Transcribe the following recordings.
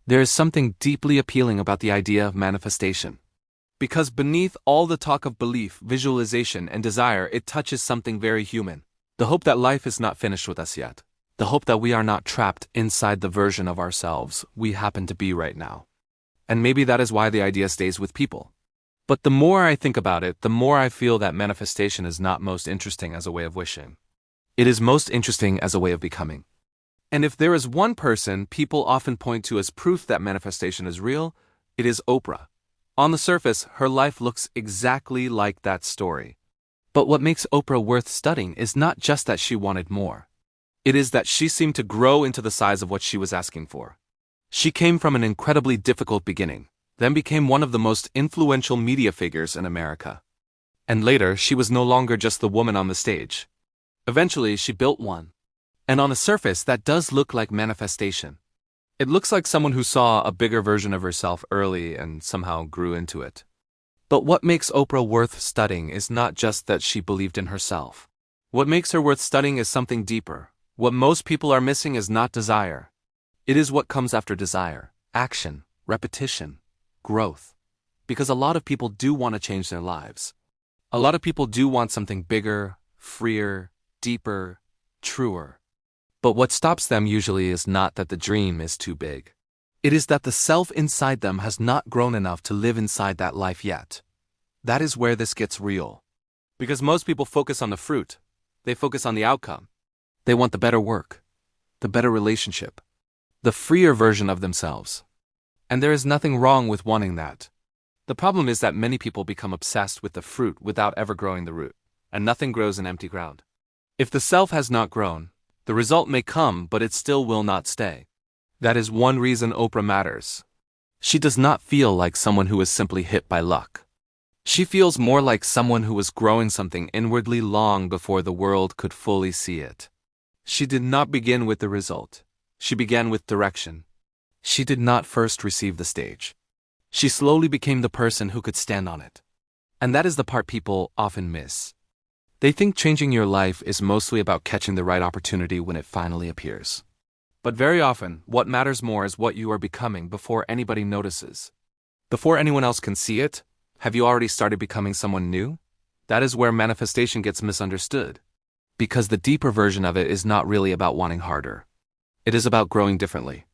There is something deeply appealing about the idea of manifestation. Because beneath all the talk of belief, visualization, and desire, it touches something very human. The hope that life is not finished with us yet. The hope that we are not trapped inside the version of ourselves we happen to be right now. And maybe that is why the idea stays with people. But the more I think about it, the more I feel that manifestation is not most interesting as a way of wishing. It is most interesting as a way of becoming. And if there is one person people often point to as proof that manifestation is real, it is Oprah. On the surface, her life looks exactly like that story. But what makes Oprah worth studying is not just that she wanted more. It is that she seemed to grow into the size of what she was asking for. She came from an incredibly difficult beginning, then became one of the most influential media figures in America. And later, she was no longer just the woman on the stage. Eventually, she built one. And on the surface, that does look like manifestation. It looks like someone who saw a bigger version of herself early and somehow grew into it. But what makes Oprah worth studying is not just that she believed in herself. What makes her worth studying is something deeper. What most people are missing is not desire. It is what comes after desire: action, repetition, growth. Because a lot of people do want to change their lives. A lot of people do want something bigger, freer, deeper, truer. But what stops them usually is not that the dream is too big. It is that the self inside them has not grown enough to live inside that life yet. That is where this gets real. Because most people focus on the fruit. They focus on the outcome. They want the better work, the better relationship, the freer version of themselves. And there is nothing wrong with wanting that. The problem is that many people become obsessed with the fruit without ever growing the root, and nothing grows in empty ground. If the self has not grown, the result may come, but it still will not stay. That is one reason Oprah matters. She does not feel like someone who is simply hit by luck. She feels more like someone who was growing something inwardly long before the world could fully see it. She did not begin with the result. She began with direction. She did not first receive the stage. She slowly became the person who could stand on it. And that is the part people often miss. They think changing your life is mostly about catching the right opportunity when it finally appears. But very often, what matters more is what you are becoming before anybody notices. Before anyone else can see it, have you already started becoming someone new? That is where manifestation gets misunderstood. Because the deeper version of it is not really about wanting harder. It is about growing differently.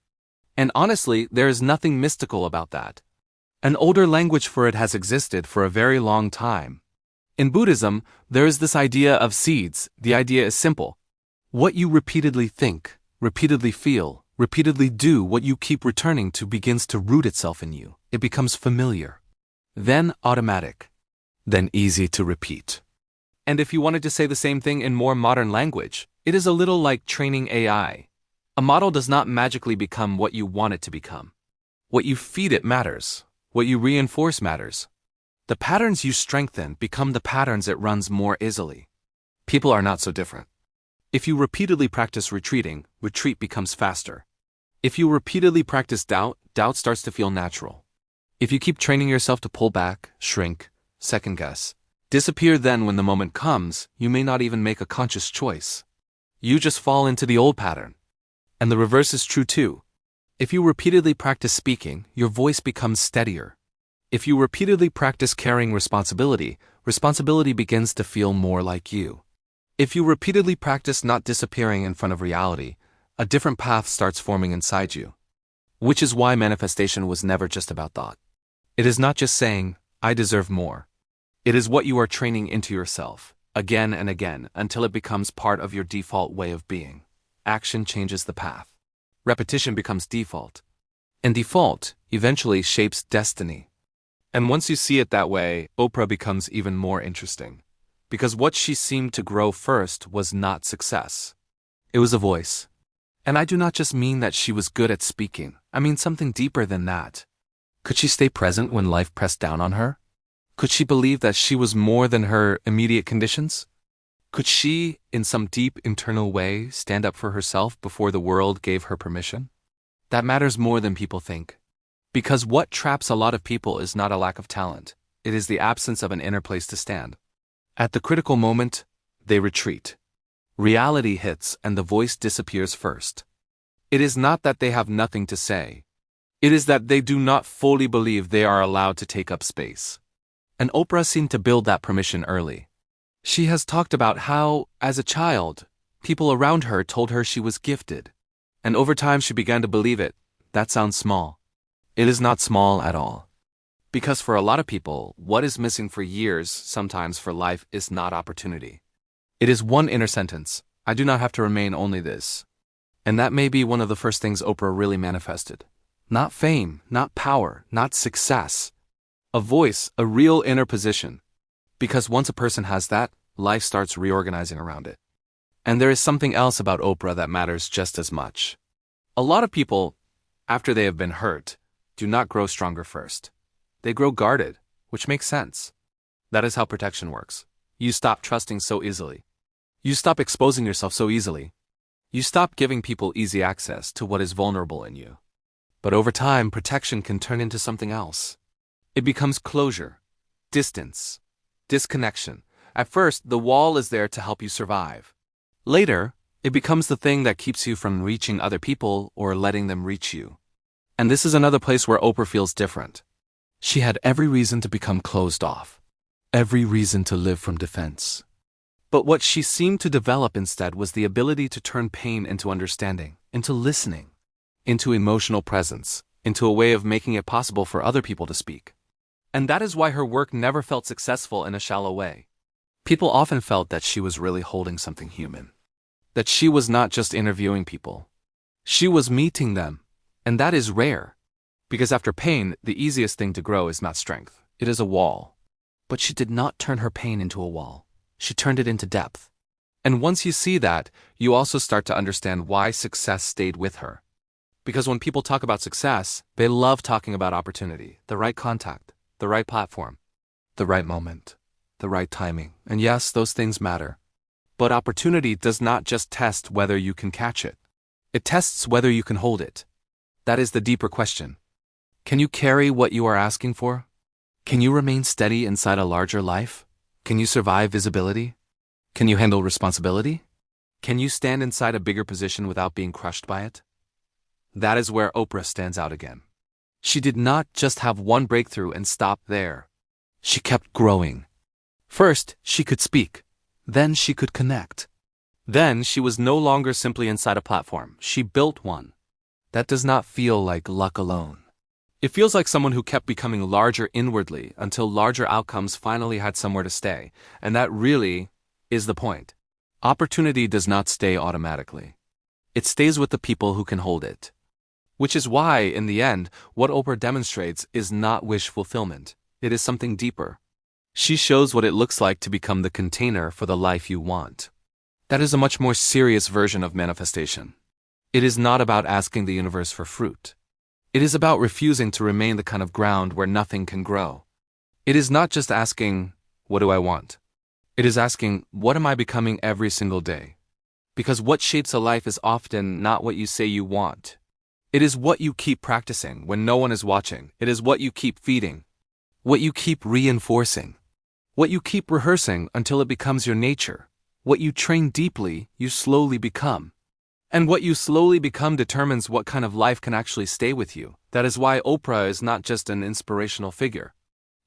And honestly, there is nothing mystical about that. An older language for it has existed for a very long time. In Buddhism, there is this idea of seeds. The idea is simple. What you repeatedly think, repeatedly feel, repeatedly do, what you keep returning to begins to root itself in you. It becomes familiar. Then automatic. Then easy to repeat. And if you wanted to say the same thing in more modern language, it is a little like training AI. A model does not magically become what you want it to become. What you feed it matters. What you reinforce matters. The patterns you strengthen become the patterns it runs more easily. People are not so different. If you repeatedly practice retreating, retreat becomes faster. If you repeatedly practice doubt, doubt starts to feel natural. If you keep training yourself to pull back, shrink, second guess, disappear, then when the moment comes, you may not even make a conscious choice. You just fall into the old pattern. And the reverse is true too. If you repeatedly practice speaking, your voice becomes steadier. If you repeatedly practice carrying responsibility, responsibility begins to feel more like you. If you repeatedly practice not disappearing in front of reality, a different path starts forming inside you. Which is why manifestation was never just about thought. It is not just saying, I deserve more. It is what you are training into yourself, again and again, until it becomes part of your default way of being. Action changes the path. Repetition becomes default. And default eventually shapes destiny. And once you see it that way, Oprah becomes even more interesting. Because what she seemed to grow first was not success. It was a voice. And I do not just mean that she was good at speaking. I mean something deeper than that. Could she stay present when life pressed down on her? Could she believe that she was more than her immediate conditions? Could she, in some deep internal way, stand up for herself before the world gave her permission? That matters more than people think. Because what traps a lot of people is not a lack of talent. It is the absence of an inner place to stand. At the critical moment, they retreat. Reality hits and the voice disappears first. It is not that they have nothing to say. It is that they do not fully believe they are allowed to take up space. And Oprah seemed to build that permission early. She has talked about how, as a child, people around her told her she was gifted. And over time she began to believe it. That sounds small. It is not small at all. Because for a lot of people, what is missing for years, sometimes for life, is not opportunity. It is one inner sentence: I do not have to remain only this. And that may be one of the first things Oprah really manifested. Not fame, not power, not success. A voice, a real inner position. Because once a person has that, life starts reorganizing around it. And there is something else about Oprah that matters just as much. A lot of people, after they have been hurt, do not grow stronger first. They grow guarded, which makes sense. That is how protection works. You stop trusting so easily. You stop exposing yourself so easily. You stop giving people easy access to what is vulnerable in you. But over time, protection can turn into something else. It becomes closure, distance, disconnection. At first, the wall is there to help you survive. Later, it becomes the thing that keeps you from reaching other people or letting them reach you. And this is another place where Oprah feels different. She had every reason to become closed off. Every reason to live from defense. But what she seemed to develop instead was the ability to turn pain into understanding, into listening, into emotional presence, into a way of making it possible for other people to speak. And that is why her work never felt successful in a shallow way. People often felt that she was really holding something human. That she was not just interviewing people. She was meeting them. And that is rare. Because after pain, the easiest thing to grow is not strength. It is a wall. But she did not turn her pain into a wall. She turned it into depth. And once you see that, you also start to understand why success stayed with her. Because when people talk about success, they love talking about opportunity, the right contact, the right platform, the right moment, the right timing. And yes, those things matter. But opportunity does not just test whether you can catch it. It tests whether you can hold it. That is the deeper question. Can you carry what you are asking for? Can you remain steady inside a larger life? Can you survive visibility? Can you handle responsibility? Can you stand inside a bigger position without being crushed by it? That is where Oprah stands out again. She did not just have one breakthrough and stop there. She kept growing. First, she could speak. Then she could connect. Then she was no longer simply inside a platform. She built one. That does not feel like luck alone. It feels like someone who kept becoming larger inwardly until larger outcomes finally had somewhere to stay. And that really is the point. Opportunity does not stay automatically. It stays with the people who can hold it. Which is why, in the end, what Oprah demonstrates is not wish fulfillment. It is something deeper. She shows what it looks like to become the container for the life you want. That is a much more serious version of manifestation. It is not about asking the universe for fruit. It is about refusing to remain the kind of ground where nothing can grow. It is not just asking, what do I want? It is asking, what am I becoming every single day? Because what shapes a life is often not what you say you want. It is what you keep practicing when no one is watching. It is what you keep feeding. What you keep reinforcing. What you keep rehearsing until it becomes your nature. What you train deeply, you slowly become. And what you slowly become determines what kind of life can actually stay with you. That is why Oprah is not just an inspirational figure.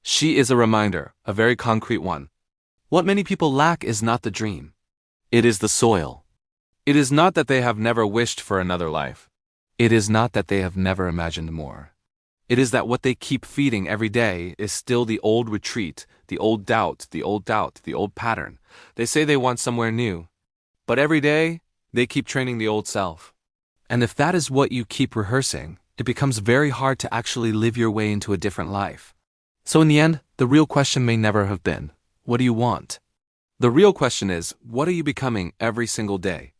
She is a reminder, a very concrete one. What many people lack is not the dream. It is the soil. It is not that they have never wished for another life. It is not that they have never imagined more. It is that what they keep feeding every day is still the old retreat, the old doubt, the old pattern. They say they want somewhere new. But every day, they keep training the old self. And if that is what you keep rehearsing, it becomes very hard to actually live your way into a different life. So in the end, the real question may never have been, what do you want? The real question is, what are you becoming every single day?